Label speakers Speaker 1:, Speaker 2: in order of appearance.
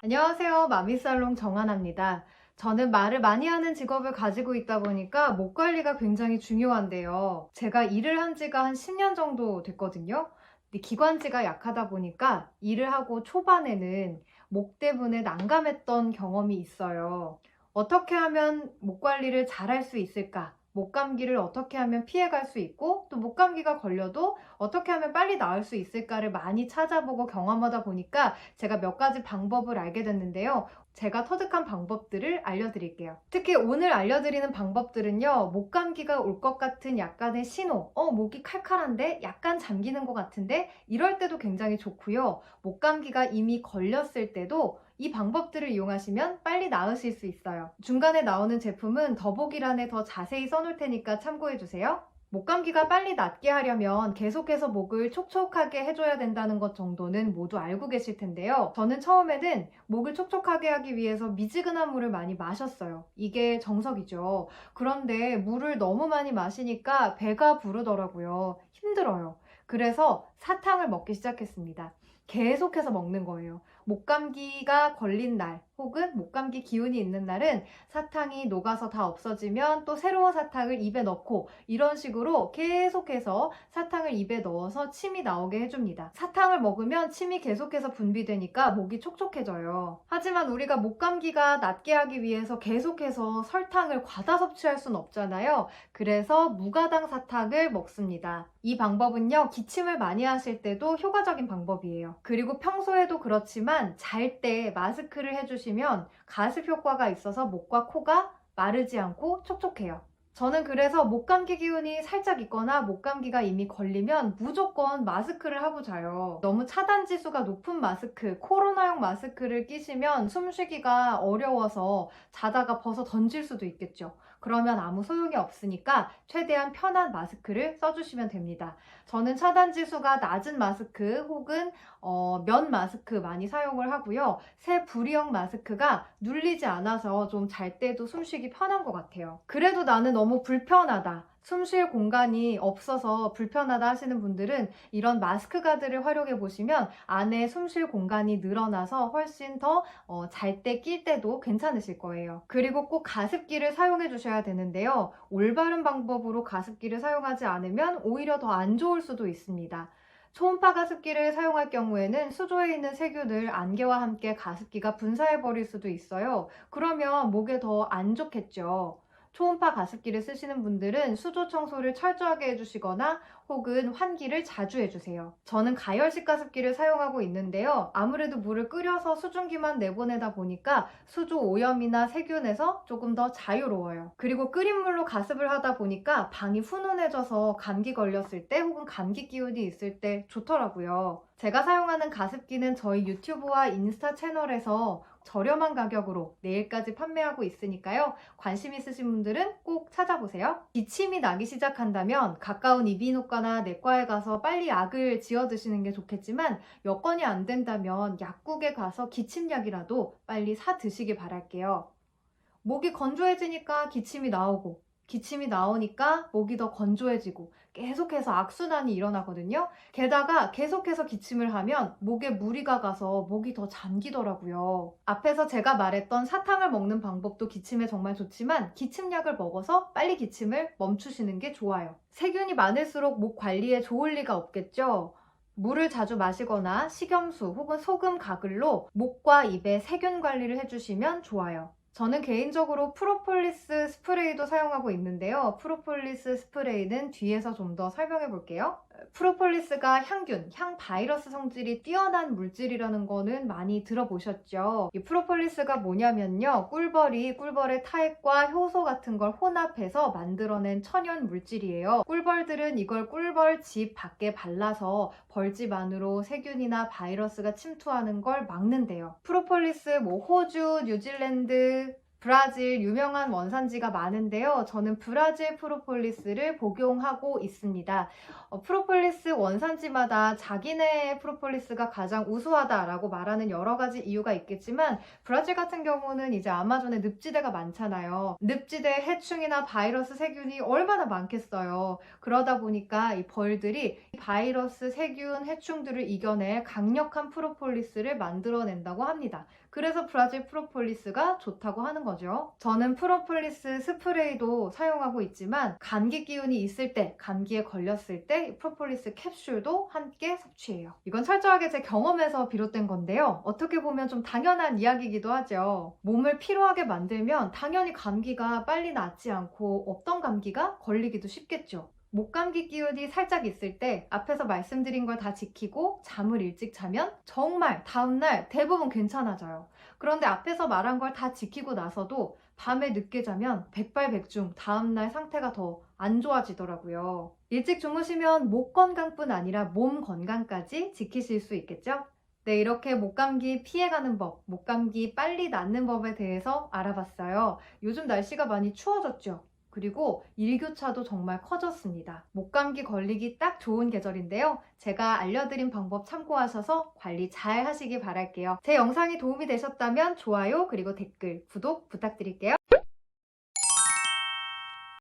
Speaker 1: 안녕하세요. 마미살롱 정하나입니다. 저는 말을 많이 하는 직업을 가지고 있다 보니까 목 관리가 굉장히 중요한데요. 제가 일을 한 지가 한 10년 정도 됐거든요. 근데 기관지가 약하다 보니까 일을 하고 초반에는 목 때문에 난감했던 경험이 있어요. 어떻게 하면 목 관리를 잘할 수 있을까? 목 감기를 어떻게 하면 피해갈 수 있고, 또 목 감기가 걸려도 어떻게 하면 빨리 나을 수 있을까를 많이 찾아보고 경험하다 보니까 제가 몇 가지 방법을 알게 됐는데요. 제가 터득한 방법들을 알려드릴게요. 특히 오늘 알려드리는 방법들은요, 목 감기가 올 것 같은 약간의 신호, 목이 칼칼한데 약간 잠기는 것 같은데 이럴 때도 굉장히 좋고요. 목 감기가 이미 걸렸을 때도 이 방법들을 이용하시면 빨리 나으실 수 있어요. 중간에 나오는 제품은 더보기란에 더 자세히 써놓을 테니까 참고해주세요. 목 감기가 빨리 낫게 하려면 계속해서 목을 촉촉하게 해줘야 된다는 것 정도는 모두 알고 계실 텐데요. 저는 처음에는 목을 촉촉하게 하기 위해서 미지근한 물을 많이 마셨어요. 이게 정석이죠. 그런데 물을 너무 많이 마시니까 배가 부르더라고요. 힘들어요. 그래서 사탕을 먹기 시작했습니다. 계속해서 먹는 거예요. 목감기가 걸린 날 혹은 목감기 기운이 있는 날은 사탕이 녹아서 다 없어지면 또 새로운 사탕을 입에 넣고 이런 식으로 계속해서 사탕을 입에 넣어서 침이 나오게 해줍니다. 사탕을 먹으면 침이 계속해서 분비되니까 목이 촉촉해져요. 하지만 우리가 목감기가 낫게 하기 위해서 계속해서 설탕을 과다 섭취할 순 없잖아요. 그래서 무가당 사탕을 먹습니다. 이 방법은요, 기침을 많이 하실 때도 효과적인 방법이에요. 그리고 평소에도 그렇지만 잘 때 마스크를 해주시면 가습 효과가 있어서 목과 코가 마르지 않고 촉촉해요. 저는 그래서 목감기 기운이 살짝 있거나 목감기가 이미 걸리면 무조건 마스크를 하고 자요. 너무 차단 지수가 높은 마스크, 코로나용 마스크를 끼시면 숨쉬기가 어려워서 자다가 벗어 던질 수도 있겠죠. 그러면 아무 소용이 없으니까 최대한 편한 마스크를 써주시면 됩니다. 저는 차단 지수가 낮은 마스크 혹은 면 마스크 많이 사용을 하고요. 새 부리형 마스크가 눌리지 않아서 좀 잘 때도 숨쉬기 편한 것 같아요. 그래도 나는 너무 불편하다, 숨쉴 공간이 없어서 불편하다 하시는 분들은 이런 마스크 가드를 활용해 보시면 안에 숨쉴 공간이 늘어나서 훨씬 더 잘 때 낄 때도 괜찮으실 거예요. 그리고 꼭 가습기를 사용해 주셔야 되는데요. 올바른 방법으로 가습기를 사용하지 않으면 오히려 더 안 좋을 수도 있습니다. 초음파 가습기를 사용할 경우에는 수조에 있는 세균을 안개와 함께 가습기가 분사해 버릴 수도 있어요. 그러면 목에 더 안 좋겠죠. 초음파 가습기를 쓰시는 분들은 수조 청소를 철저하게 해주시거나 혹은 환기를 자주 해주세요. 저는 가열식 가습기를 사용하고 있는데요. 아무래도 물을 끓여서 수증기만 내보내다 보니까 수조 오염이나 세균에서 조금 더 자유로워요. 그리고 끓인 물로 가습을 하다 보니까 방이 훈훈해져서 감기 걸렸을 때 혹은 감기 기운이 있을 때 좋더라고요. 제가 사용하는 가습기는 저희 유튜브와 인스타 채널에서 저렴한 가격으로 내일까지 판매하고 있으니까요. 관심 있으신 분들은 꼭 찾아보세요. 기침이 나기 시작한다면 가까운 이비인후과나 내과에 가서 빨리 약을 지어 드시는 게 좋겠지만 여건이 안 된다면 약국에 가서 기침약이라도 빨리 사 드시길 바랄게요. 목이 건조해지니까 기침이 나오고 기침이 나오니까 목이 더 건조해지고 계속해서 악순환이 일어나거든요. 게다가 계속해서 기침을 하면 목에 무리가 가서 목이 더 잠기더라고요. 앞에서 제가 말했던 사탕을 먹는 방법도 기침에 정말 좋지만 기침약을 먹어서 빨리 기침을 멈추시는 게 좋아요. 세균이 많을수록 목 관리에 좋을 리가 없겠죠. 물을 자주 마시거나 식염수 혹은 소금 가글로 목과 입의 세균 관리를 해주시면 좋아요. 저는 개인적으로 프로폴리스 스프레이도 사용하고 있는데요. 프로폴리스 스프레이는 뒤에서 좀 더 설명해 볼게요. 프로폴리스가 향균, 향바이러스 성질이 뛰어난 물질이라는 거는 많이 들어보셨죠? 이 프로폴리스가 뭐냐면요. 꿀벌의 타액과 효소 같은 걸 혼합해서 만들어낸 천연 물질이에요. 꿀벌들은 이걸 꿀벌집 밖에 발라서 벌집 안으로 세균이나 바이러스가 침투하는 걸 막는데요. 프로폴리스 호주, 뉴질랜드, 브라질 유명한 원산지가 많은데요. 저는 브라질 프로폴리스를 복용하고 있습니다. 프로폴리스 원산지마다 자기네 프로폴리스가 가장 우수하다라고 말하는 여러 가지 이유가 있겠지만 브라질 같은 경우는 이제 아마존에 늪지대가 많잖아요. 늪지대 해충이나 바이러스 세균이 얼마나 많겠어요. 그러다 보니까 이 벌들이 바이러스, 세균, 해충들을 이겨낼 강력한 프로폴리스를 만들어낸다고 합니다. 그래서 브라질 프로폴리스가 좋다고 하는 거죠. 저는 프로폴리스 스프레이도 사용하고 있지만 감기 기운이 있을 때, 감기에 걸렸을 때 이 프로폴리스 캡슐도 함께 섭취해요. 이건 철저하게 제 경험에서 비롯된 건데요. 어떻게 보면 좀 당연한 이야기이기도 하죠. 몸을 피로하게 만들면 당연히 감기가 빨리 낫지 않고 없던 감기가 걸리기도 쉽겠죠. 목감기 기운이 살짝 있을 때 앞에서 말씀드린 걸 다 지키고 잠을 일찍 자면 정말 다음날 대부분 괜찮아져요. 그런데 앞에서 말한 걸 다 지키고 나서도 밤에 늦게 자면 백발백중 다음날 상태가 더 안 좋아지더라고요. 일찍 주무시면 목 건강뿐 아니라 몸 건강까지 지키실 수 있겠죠? 네, 이렇게 목감기 피해가는 법, 목감기 빨리 낫는 법에 대해서 알아봤어요. 요즘 날씨가 많이 추워졌죠? 그리고 일교차도 정말 커졌습니다. 목감기 걸리기 딱 좋은 계절인데요. 제가 알려드린 방법 참고하셔서 관리 잘 하시기 바랄게요. 제 영상이 도움이 되셨다면 좋아요, 그리고 댓글, 구독 부탁드릴게요.